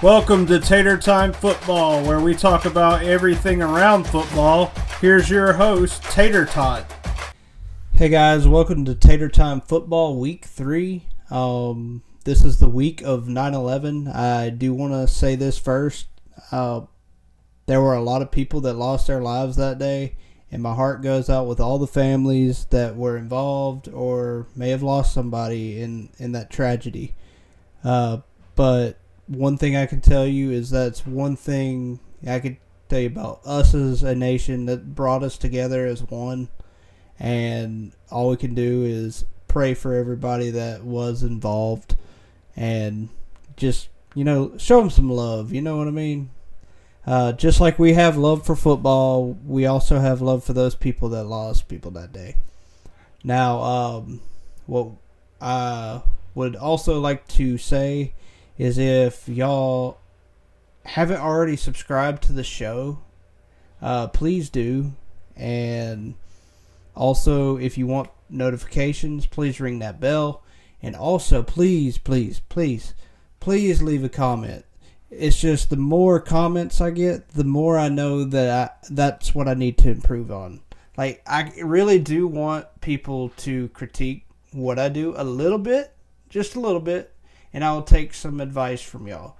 Welcome to Tater Time Football, where we talk about everything around football. Here's your host, Tater Tot. Hey guys, welcome to Tater Time Football Week 3. This is the week of 9/11. I do want to say this first. There were a lot of people that lost their lives that day, and my heart goes out with all the families that were involved or may have lost somebody in that tragedy. But one thing I can tell you is that's one thing I could tell you about us as a nation that brought us together as one. And all we can do is pray for everybody that was involved and just, show them some love. You know what I mean? Just like we have love for football, we also have love for those people that lost people that day. Now, what I would also like to say is if y'all haven't already subscribed to the show, please do. And also, if you want notifications, please ring that bell. And also, please leave a comment. It's just the more comments I get, the more I know that that's what I need to improve on. Like, I really do want people to critique what I do a little bit, just a little bit. And I'll take some advice from y'all.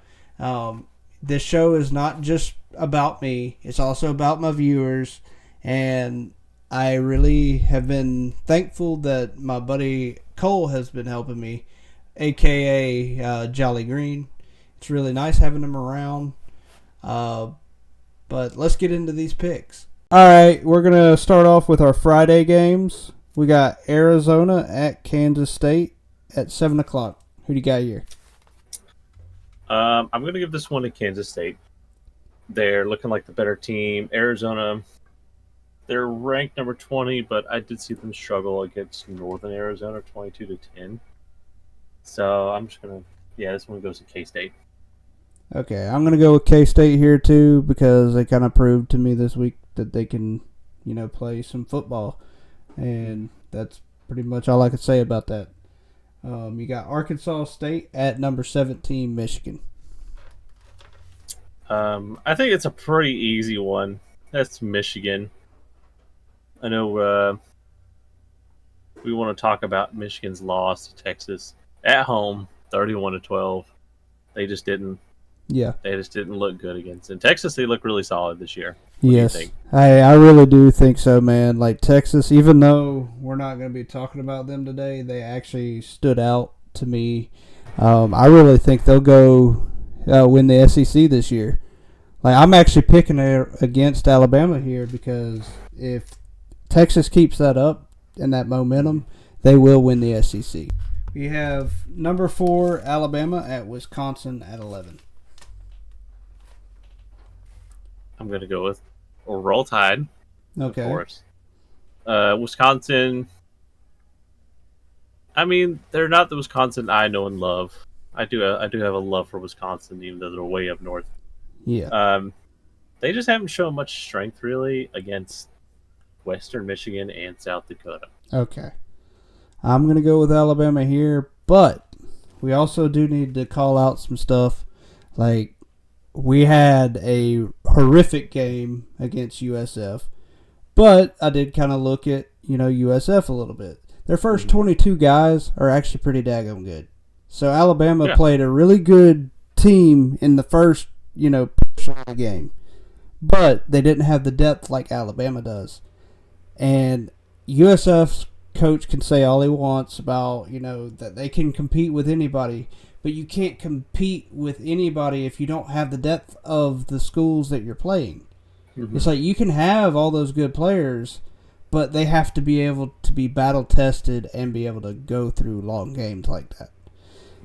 This show is not just about me. It's also about my viewers. And I really have been thankful that my buddy Cole has been helping me, a.k.a. Jolly Green. It's really nice having him around. But let's get into these picks. All right, we're going to start off with our Friday games. We got Arizona at Kansas State at 7 o'clock. Who do you got here? I'm going to give this one to Kansas State. They're looking like the better team. Arizona, they're ranked number 20, but I did see them struggle against Northern Arizona 22-10. So I'm just going to, this one goes to K-State. Okay, I'm going to go with K-State here too because they kind of proved to me this week that they can, play some football. And that's pretty much all I can say about that. You got Arkansas State at number 17, Michigan. I think it's a pretty easy one. That's Michigan. I know we want to talk about Michigan's loss to Texas at home, 31-12. They just didn't. Yeah. They just didn't look good against. In Texas, they look really solid this year. What do you think? I really do think so, man. Like Texas, even though we're not going to be talking about them today, they actually stood out to me. I really think they'll go win the SEC this year. Like I'm actually picking against Alabama here because if Texas keeps that up and that momentum, they will win the SEC. We have number 4 Alabama at Wisconsin at 11. I'm going to go with Roll Tide. Okay. Of course. Wisconsin. I mean, they're not the Wisconsin I know and love. I do have a love for Wisconsin, even though they're way up north. Yeah. They just haven't shown much strength, really, against Western Michigan and South Dakota. Okay. I'm going to go with Alabama here, but we also do need to call out some stuff. Like, we had a horrific game against USF, but I did kind of look at, USF a little bit. Their first 22 guys are actually pretty daggone good. So Alabama played a really good team in the first, portion of the game, but they didn't have the depth like Alabama does. And USF's coach can say all he wants about, that they can compete with anybody, but you can't compete with anybody if you don't have the depth of the schools that you're playing. Mm-hmm. It's like you can have all those good players, but they have to be able to be battle tested and be able to go through long games like that.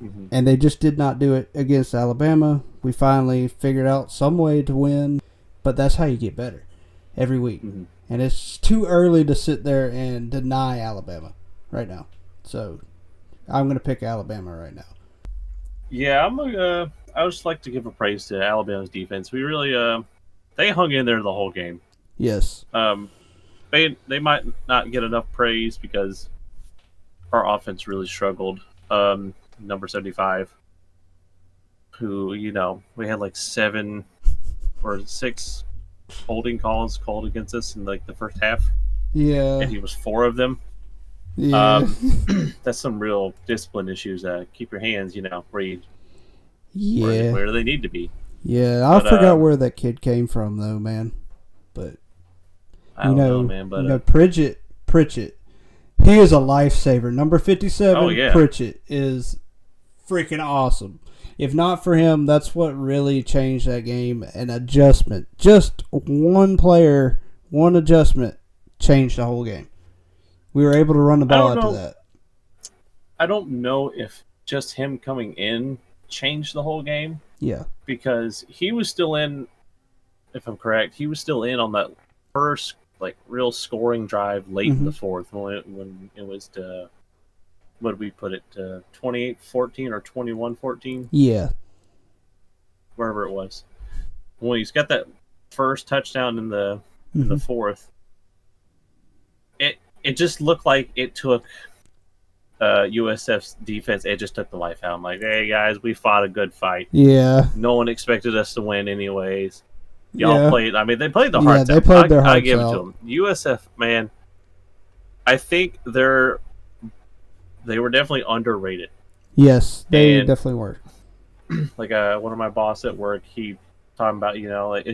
Mm-hmm. And they just did not do it against Alabama. We finally figured out some way to win, but that's how you get better every week. Mm-hmm. And it's too early to sit there and deny Alabama right now. So I'm going to pick Alabama right now. Yeah, I would just like to give a praise to Alabama's defense. We really they hung in there the whole game. Yes. They might not get enough praise because our offense really struggled. Number 75. who, we had like 7 or 6 holding calls called against us in like the first half, Yeah. and he was 4 of them. Yeah. That's some real discipline issues. Keep your hands, where Yeah. where they need to be. Yeah. I forgot where that kid came from, though, man. But I don't know, man. But Pritchett, he is a lifesaver. Number 57, oh, yeah. Pritchett is freaking awesome. If not for him, that's what really changed that game. An adjustment. Just one player, one adjustment changed the whole game. We were able to run the ball after that. I don't know if just him coming in changed the whole game. Yeah. Because he was still in, if I'm correct, he was still in on that first like real scoring drive late in the fourth when it was to, what did we put it, 28-14 or 21-14? Yeah. Wherever it was. When he's got that first touchdown in the fourth, it just looked like it took USF's defense. It just took the life out. I'm like, hey guys, we fought a good fight. Yeah. No one expected us to win anyways. Y'all played. I mean, they played the hearts out. They played their hearts out. I give it to them. USF, man, I think they were definitely underrated. Yes, they definitely were. Like one of my boss at work, he talking about, like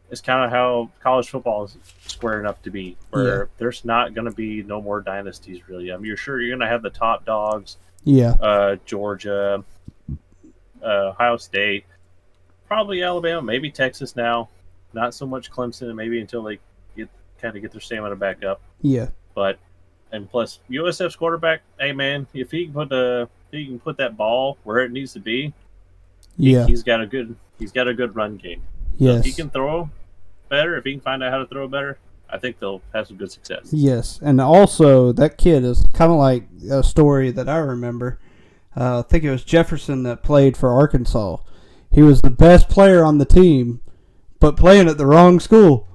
it's kind of how college football is squaring up to be, where there's not going to be no more dynasties really. I mean, you're going to have the top dogs. Yeah. Georgia, Ohio State, probably Alabama, maybe Texas now. Not so much Clemson, and maybe until they get their stamina back up. Yeah. But and plus USF's quarterback, hey man, if he can put that ball where it needs to be, he's got a good run game. Yes. So if he can throw better, if he can find out how to throw better, I think they'll have some good success. Yes, and also that kid is kind of like a story that I remember. I think it was Jefferson that played for Arkansas. He was the best player on the team, but playing at the wrong school.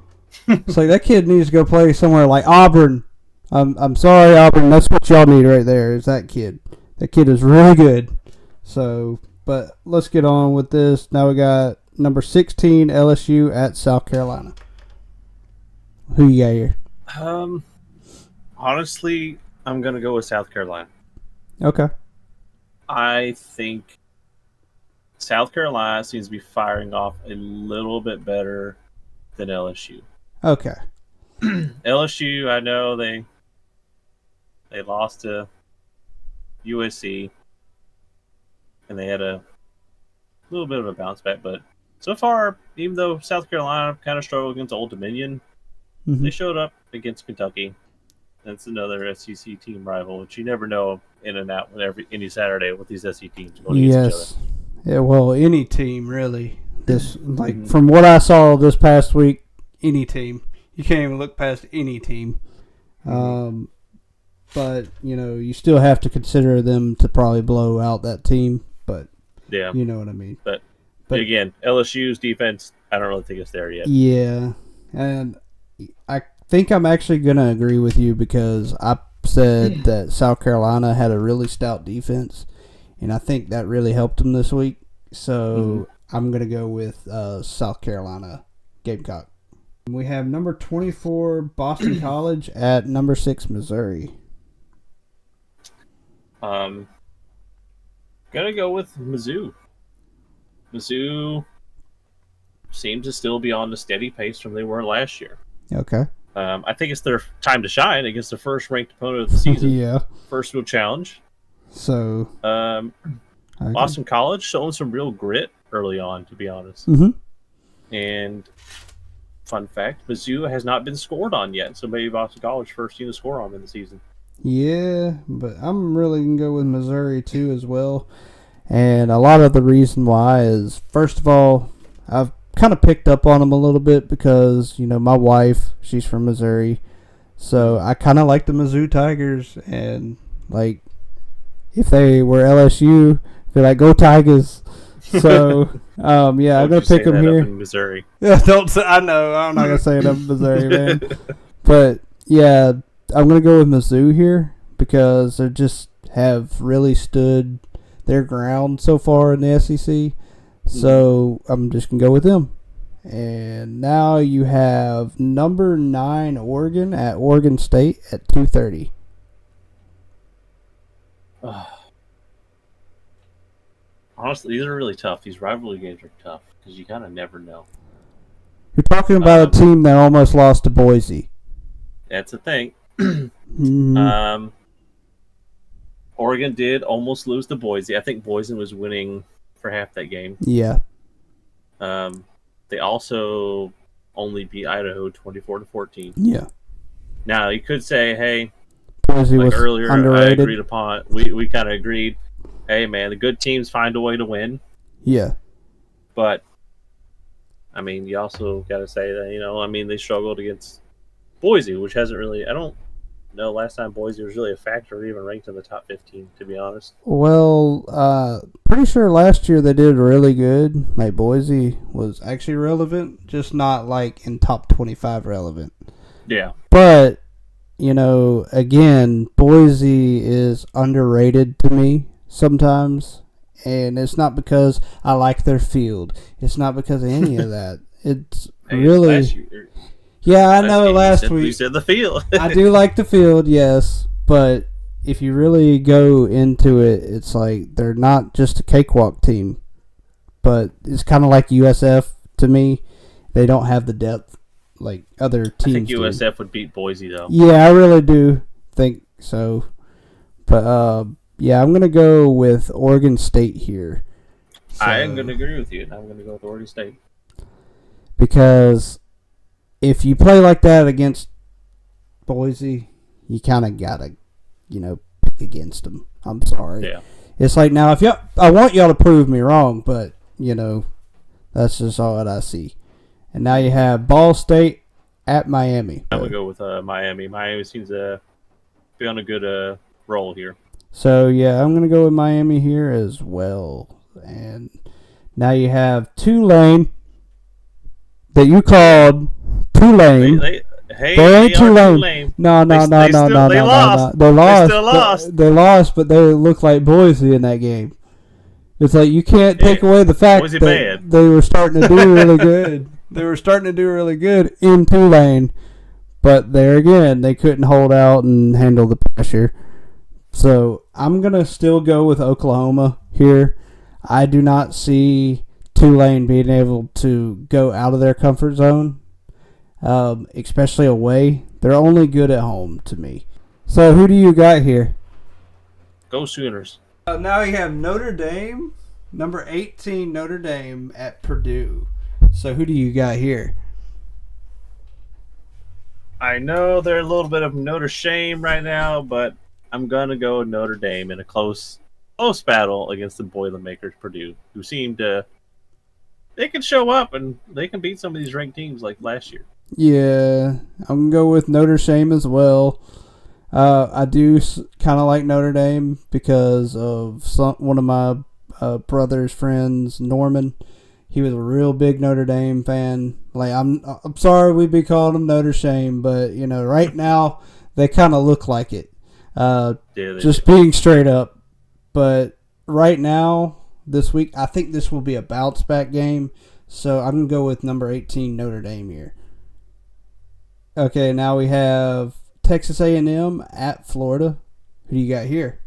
It's like that kid needs to go play somewhere like Auburn. I'm sorry, Auburn. That's what y'all need right there. Is that kid? That kid is really good. So, but let's get on with this. Now we got number 16 LSU at South Carolina. Who you got here? Honestly, I'm gonna go with South Carolina. Okay. I think South Carolina seems to be firing off a little bit better than LSU. Okay. LSU, I know they lost to USC, and they had a little bit of a bounce back, but so far, even though South Carolina kind of struggled against Old Dominion, they showed up against Kentucky. That's another SEC team rival, which you never know in and out any Saturday with these SEC teams going against each other. Yeah, well, any team really. This from what I saw this past week, any team. You can't even look past any team. But you still have to consider them to probably blow out that team. But yeah, you know what I mean. But again, LSU's defense, I don't really think it's there yet. Yeah, and I think I'm actually gonna agree with you because I said that South Carolina had a really stout defense, and I think that really helped them this week. So I'm gonna go with South Carolina Gamecock. We have number 24 Boston College at number 6 Missouri. Gonna go with Mizzou. Mizzou seems to still be on the steady pace from they were last year. Okay. I think it's their time to shine against the first ranked opponent of the season. Yeah. First real challenge. So. Boston College showing some real grit early on, to be honest. And fun fact, Mizzou has not been scored on yet, so maybe Boston College first team to score on in the season. Yeah, but I'm really going to go with Missouri too as well. And a lot of the reason why is, first of all, I've kind of picked up on them a little bit because, my wife, she's from Missouri. So I kind of like the Mizzou Tigers. And, if they were LSU, I'd be like, go Tigers. So, I'm going to pick them here. In Missouri. Yeah, I know. I'm not going to say it up in Missouri, man. But, yeah, I'm going to go with Mizzou here because they just have really stood their ground so far in the SEC. So I'm just going to go with them. And now you have number 9 Oregon at Oregon State at 2:30. Honestly, these are really tough. These rivalry games are tough because you kind of never know. You're talking about a team that almost lost to Boise. That's the thing. Mm-hmm. Oregon did almost lose to Boise. I think Boise was winning for half that game. Yeah. They also only beat Idaho 24-14. Yeah. Now you could say, hey, Boise like was earlier, underrated. I agreed upon. We kind of agreed. Hey, man, the good teams find a way to win. Yeah. But I mean, you also got to say that they struggled against Boise, which hasn't really. I don't know last time Boise was really a factor or even ranked in the top 15. To be honest. Well, pretty sure last year they did really good. Like Boise was actually relevant, just not like in top 25 relevant. Yeah. But again, Boise is underrated to me sometimes, and it's not because I like their field. It's not because of any of that. It's really. Yeah, I know last week. We said the field. I do like the field, yes. But if you really go into it, it's like they're not just a cakewalk team. But it's kind of like USF to me. They don't have the depth like other teams. I think USF would beat Boise, though. Yeah, I really do think so. But, yeah, I'm going to go with Oregon State here. So, I am going to agree with you. I'm going to go with Oregon State. Because if you play like that against Boise, you kind of got to, pick against them. I'm sorry. Yeah. It's like, now, I want y'all to prove me wrong, but, that's just all that I see. And now you have Ball State at Miami. I'm going to go with Miami. Miami seems to be on a good roll here. So, yeah, I'm going to go with Miami here as well. And now you have Tulane that you called Tulane. They ain't Tulane. No. They lost. They still lost. They lost, but they look like Boise in that game. It's like you can't take away the fact that they were starting to do really good. They were starting to do really good in Tulane, but there again, they couldn't hold out and handle the pressure. So I'm going to still go with Oklahoma here. I do not see Tulane being able to go out of their comfort zone, especially away. They're only good at home to me. So who do you got here? Go Sooners. Now you have Notre Dame, number 18 Notre Dame at Purdue. So who do you got here? I know they're a little bit of Notre Shame right now, but I'm going to go Notre Dame in a close battle against the Boilermakers Purdue, who seem to... They can show up and they can beat some of these ranked teams like last year. Yeah, I'm going to go with Notre Dame as well. I do kind of like Notre Dame because of one of my brother's friends, Norman. He was a real big Notre Dame fan. Like I'm sorry we be calling them Notre Shame, but right now they kind of look like it. Just being straight up. But right now, this week, I think this will be a bounce back game. So I'm gonna go with number 18 Notre Dame here. Okay, now we have Texas A&M at Florida. Who do you got here?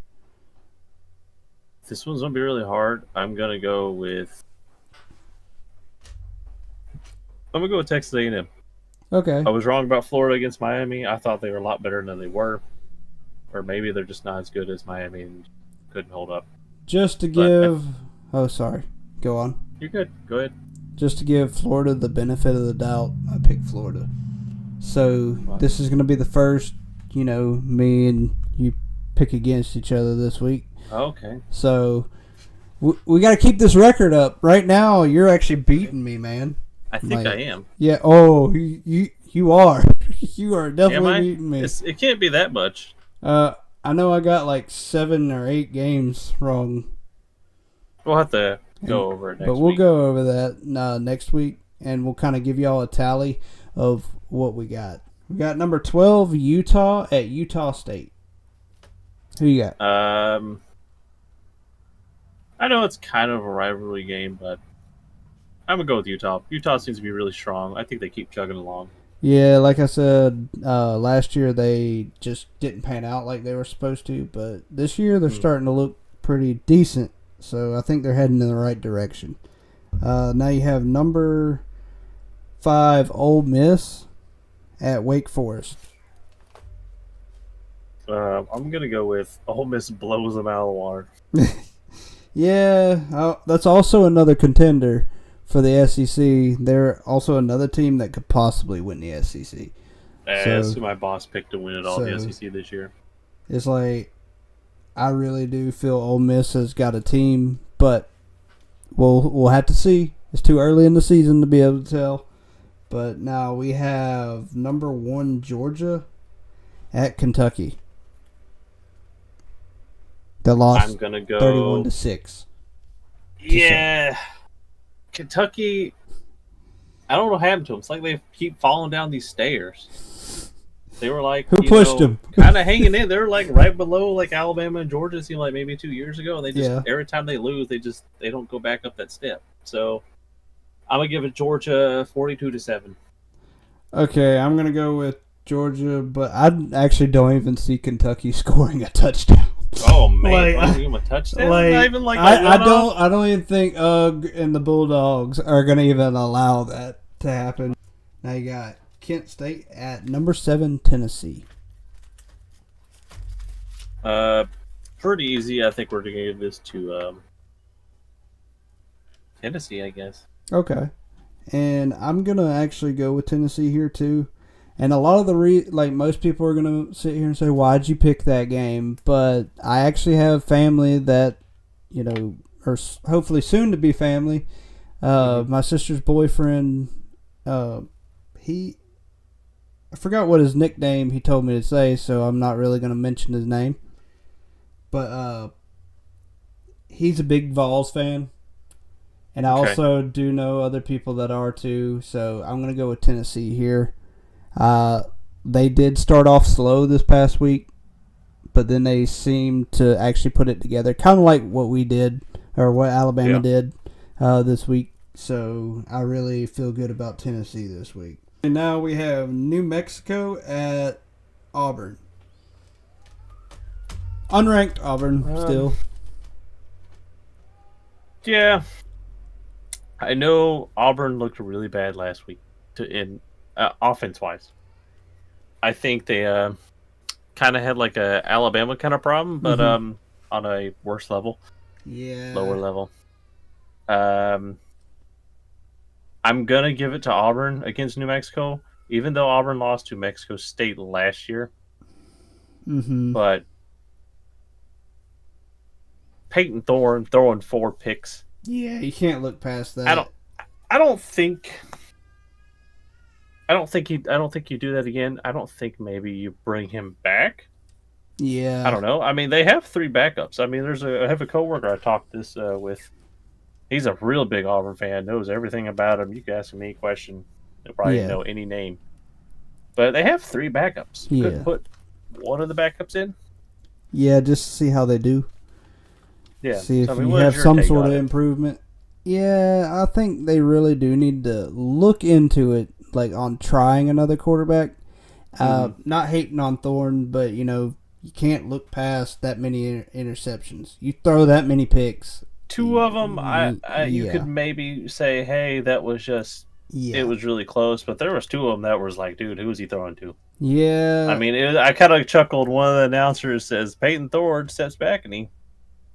This one's gonna be really hard. I'm gonna go with Texas A&M. Okay. I was wrong about Florida against Miami. I thought they were a lot better than they were, or maybe they're just not as good as Miami and couldn't hold up. Just to give, sorry, go on. You're good. Go ahead. Just to give Florida the benefit of the doubt, I picked Florida. So this is going to be the first, me and you pick against each other this week. Okay. So we got to keep this record up. Right now, you're actually beating me, man. I think I am. Yeah. Oh, you are. You are definitely beating me. It can't be that much. I know I got like 7 or 8 games wrong. We'll have to go over it next week. But we'll go over that next week, and we'll kind of give y'all a tally of what we got. We got number 12, Utah at Utah State. Who you got? I know it's kind of a rivalry game, but I'm going to go with Utah. Utah seems to be really strong. I think they keep chugging along. Yeah, like I said, last year they just didn't pan out like they were supposed to, but this year they're starting to look pretty decent. So I think they're heading in the right direction. Now you have number 5 Ole Miss at Wake Forest. I'm going to go with Ole Miss blows them out of the water. Yeah, that's also another contender for the SEC. They're also another team that could possibly win the SEC. That's who my boss picked to win it all, the SEC this year. It's like, I really do feel Ole Miss has got a team, but we'll have to see. It's too early in the season to be able to tell. But now we have number 1 Georgia at Kentucky. That lost I'm gonna go 31-6. Yeah. Kentucky, I don't know what happened to them. It's like they keep falling down these stairs. They were like, who pushed them? Kind of hanging in. They're like right below like Alabama and Georgia. It seemed like maybe 2 years ago. And they just every time they lose, they don't go back up that step. So I'm gonna give it Georgia 42-7. Okay, I'm gonna go with Georgia, but I actually don't even see Kentucky scoring a touchdown. Oh man, give them a touchdown? Not even like I don't even think Ugg and the Bulldogs are gonna even allow that to happen. Now you got Kent State at number 7 Tennessee. Pretty easy. I think we're gonna give this to Tennessee, I guess. Okay, and I'm gonna actually go with Tennessee here too. And a lot of the most people are going to sit here and say, why'd you pick that game? But I actually have family that, or hopefully soon to be family. My sister's boyfriend, I forgot what his nickname he told me to say, so I'm not really going to mention his name. But he's a big Vols fan. And I also do know other people that are too, so I'm going to go with Tennessee here. They did start off slow this past week, but then they seemed to actually put it together, kind of like what we did, or what Alabama did this week. So I really feel good about Tennessee this week. And now we have New Mexico at Auburn. Unranked Auburn still. Yeah. I know Auburn looked really bad last week offense-wise. I think they kind of had like a Alabama kind of problem, but on a worse level. Yeah. Lower level. I'm going to give it to Auburn against New Mexico, even though Auburn lost to Mexico State last year. But Peyton Thorne throwing 4 picks. Yeah, you can't look past that. I don't think you do that again. I don't think maybe you bring him back. Yeah. I don't know. I mean, they have 3 backups. I mean, I have a coworker I talked this with. He's a real big Auburn fan, knows everything about him. You can ask him any question. He'll probably know any name. But they have 3 backups. You could put one of the backups in. Yeah, just to see how they do. Yeah. See if you have some sort of improvement. Yeah, I think they really do need to look into it, like on trying another quarterback. Not hating on Thorne, but you can't look past that many interceptions. You throw that many picks. 2 of them, you could maybe say, hey, that was just, it was really close. But there was 2 of them that was like, dude, who was he throwing to? Yeah. I mean, I kind of chuckled. One of the announcers says, Peyton Thorne steps back and he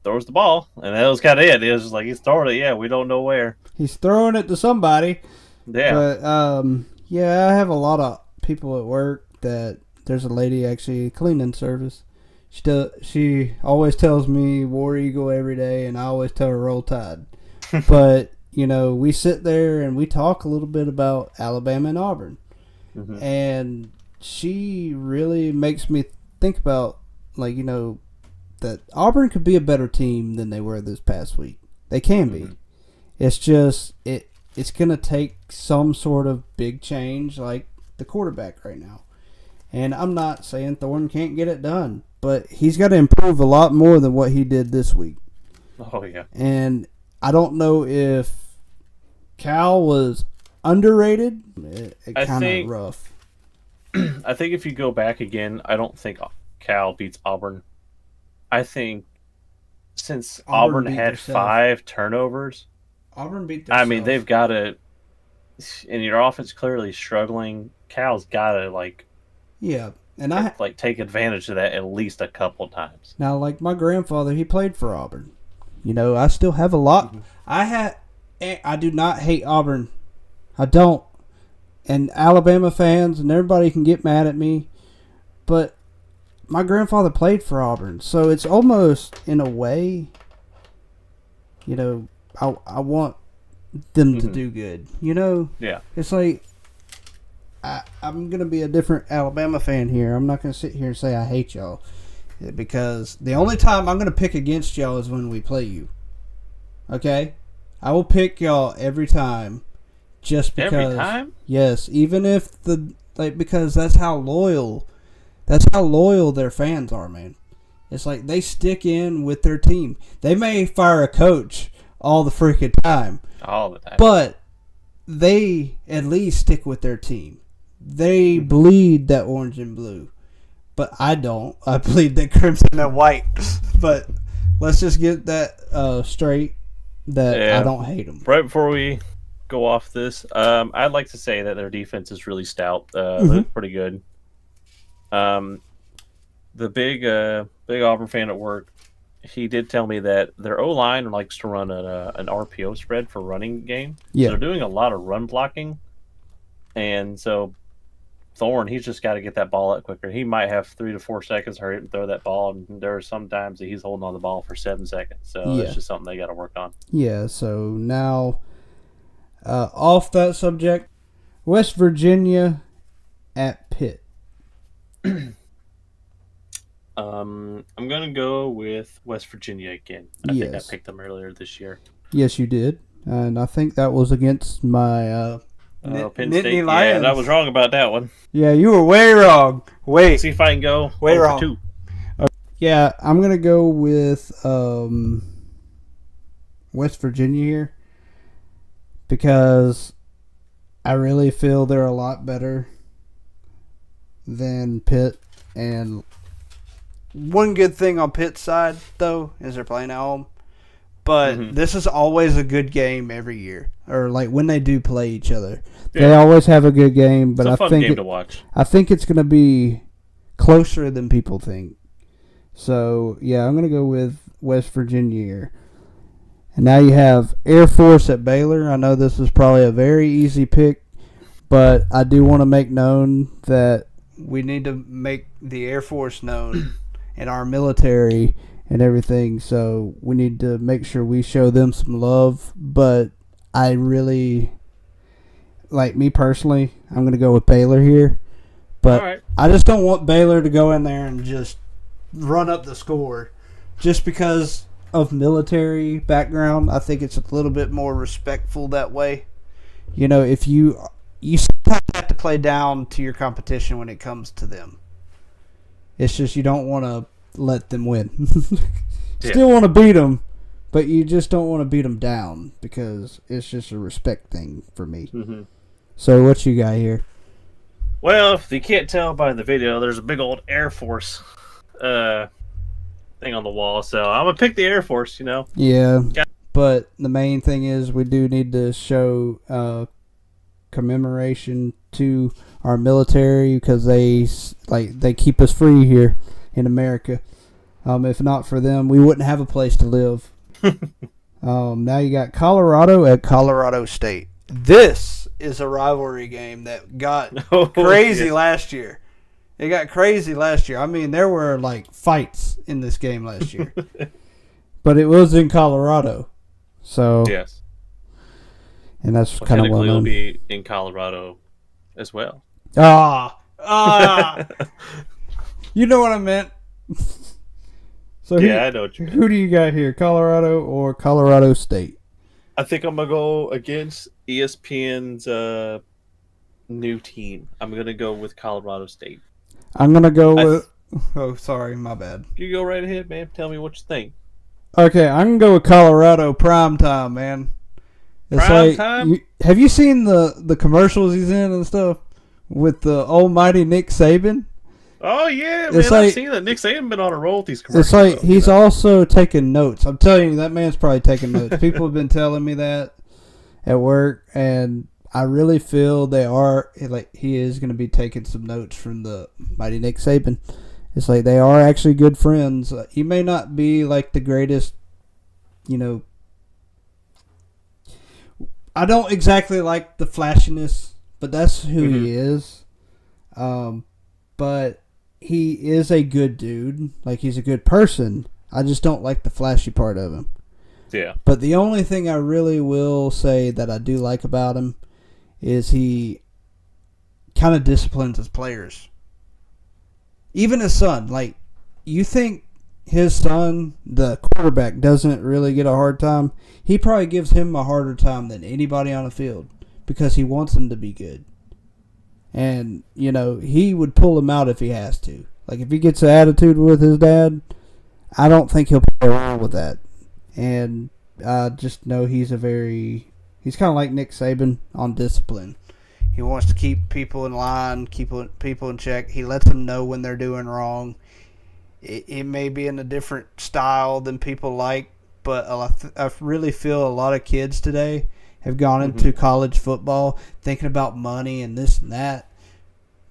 throws the ball. And that was kind of it. It was just like, he's throwing it. Yeah, we don't know where. He's throwing it to somebody. Yeah. But, I have a lot of people at work that there's a lady actually cleaning service. She always tells me War Eagle every day, and I always tell her Roll Tide. But, we sit there and we talk a little bit about Alabama and Auburn. And she really makes me think about, that Auburn could be a better team than they were this past week. They can be. It's just, it's going to take some sort of big change, like the quarterback right now. And I'm not saying Thorne can't get it done, but he's got to improve a lot more than what he did this week. Oh yeah. And I don't know if Cal was underrated. It I kind of think rough. I think if you go back again, I don't think Cal beats Auburn. I think since Auburn Auburn beat had themselves. 5 turnovers, Auburn beat I mean themselves. they've got to. And your offense clearly struggling. Cal's got to Yeah, and I take advantage of that at least a couple times. now like my grandfather, he played for Auburn. I still have a lot. Mm-hmm. I do not hate Auburn. I don't. And Alabama fans and everybody can get mad at me, but my grandfather played for Auburn, so it's almost in a way, I want them to Mm-hmm. do good. Yeah. It's like I'm gonna be a different Alabama fan here. I'm not gonna sit here and say I hate y'all because the only time I'm gonna pick against y'all is when we play you. Okay, I will pick y'all every time, just Every because. time? Yes, even if because that's how loyal their fans are, man. It's like they stick in with their team. They may fire a coach all the freaking time, All the time. but they at least stick with their team. They bleed that orange and blue. But I don't. I bleed that crimson and white. But let's just get that straight that I Yeah. don't hate them. Right before we go off this, I'd like to say that their defense is really stout. They look pretty good. The big Auburn fan at work, he did tell me that their O line likes to run an RPO spread for running game. So Yeah. they're doing a lot of run blocking, and so Thorne, he's just got to get that ball out quicker. He might have 3 to 4 seconds to hurry up and throw that ball, and there are some times that he's holding on the ball for 7 seconds. So that's Yeah. just something they got to work on. Yeah, so now, off that subject, West Virginia at Pitt. I'm gonna go with West Virginia again. I think I Yes. picked them earlier this year. Yes, you did. And I think that was against my Penn Nittany State. Lions. Yeah, I was wrong about that one. Yeah, you were way wrong. Let's see if I can go Way 0 wrong. for 2. Yeah, I'm going to go with West Virginia here because I really feel they're a lot better than Pitt. And one good thing on Pitt's side, though, is they're playing at home. But this is always a good game every year, or like when they do play each other. Yeah. They always have a good game, but It's a fun I think game to watch. I think it's going to be closer than people think. So, yeah, I'm going to go with West Virginia here. And now you have Air Force at Baylor. I know this is probably a very easy pick, but I do want to make known that we need to make the Air Force known and our military and everything. So we need to make sure we show them some love. But I really, like me personally, I'm going to go with Baylor here. But All right. I just don't want Baylor to go in there and just run up the score just because of military background. I think it's a little bit more respectful that way. If you sometimes have to play down to your competition when it comes to them. It's just you don't want to let them win. Still want to beat them, but you just don't want to beat them down because it's just a respect thing for me. Mm-hmm. So what you got here? Well, if you can't tell by the video, there's a big old Air Force thing on the wall. So I'm going to pick the Air Force, Yeah, but the main thing is we do need to show commemoration to our military because they keep us free here in America. If not for them, we wouldn't have a place to live. Now you got Colorado at Colorado State. This is a rivalry game that got crazy last year. It got crazy last year. I mean, there were like fights in this game last year. But it was in Colorado. So yes. And that's Well, kind of technically well it'll known. be in Colorado as well. You know what I meant. So Yeah, I know what you meant. who do you got here, Colorado or Colorado State? I think I'm going to go against ESPN's new team. I'm going to go with Colorado State. I'm gonna go with. Oh, sorry, my bad. You go right ahead, man. Tell me what you think. Okay, I'm gonna go with Colorado prime time, man. It's Prime time? have you seen the commercials he's in and stuff with the almighty Nick Saban? Oh yeah, It's man! I've like seen that. Nick Saban been on a roll with these commercials. it's like though, he's also taking notes. I'm telling you, that man's probably taking notes. People have been telling me that at work, and I really feel they are like he is going to be taking some notes from the mighty Nick Saban. It's like they are actually good friends. He may not be like the greatest, you know. I don't exactly like the flashiness, but that's who he is. But he is a good dude. Like, he's a good person. I just don't like the flashy part of him. Yeah. But the only thing I really will say that I do like about him is he kind of disciplines his players. Even his son. Like, you think his son, the quarterback, doesn't really get a hard time? He probably gives him a harder time than anybody on the field because he wants him to be good. And, you know, he would pull him out if he has to. Like, if he gets an attitude with his dad, I don't think he'll play around with that. And I just know he's kind of like Nick Saban on discipline. He wants to keep people in line, keep people in check. He lets them know when they're doing wrong. It may be in a different style than people like, but I really feel a lot of kids today have gone into college football thinking about money and this and that.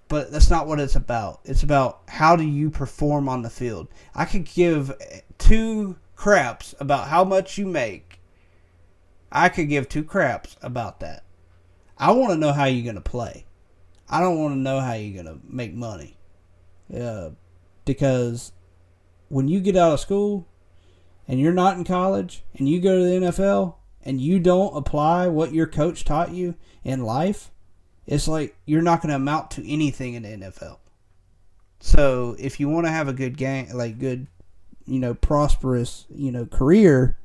But that's not what it's about. It's about how do you perform on the field. I could give two craps about how much you make. I could give two craps about that. I want to know how you're going to play. I don't want to know how you're going to make money. Because when you get out of school and you're not in college and you go to the NFL and you don't apply what your coach taught you in life, it's like you're not going to amount to anything in the NFL. So if you want to have a good game, like good, prosperous, career,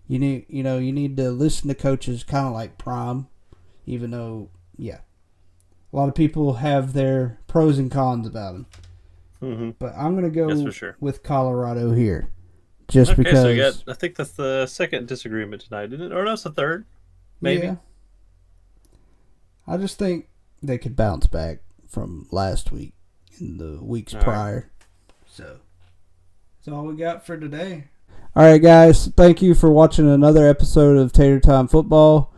you need to listen to coaches kind of like Prime, even though, yeah, a lot of people have their pros and cons about him. But I'm going to go with Colorado here. Just because. So I think that's the second disagreement tonight, isn't it? Or no, it's the third, maybe. Yeah. I just think they could bounce back from last week and the weeks prior. So, that's all we got for today. All right, guys. Thank you for watching another episode of Tater Time Football.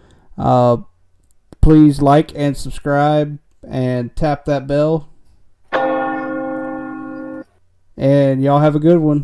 Please like and subscribe and tap that bell. And y'all have a good one.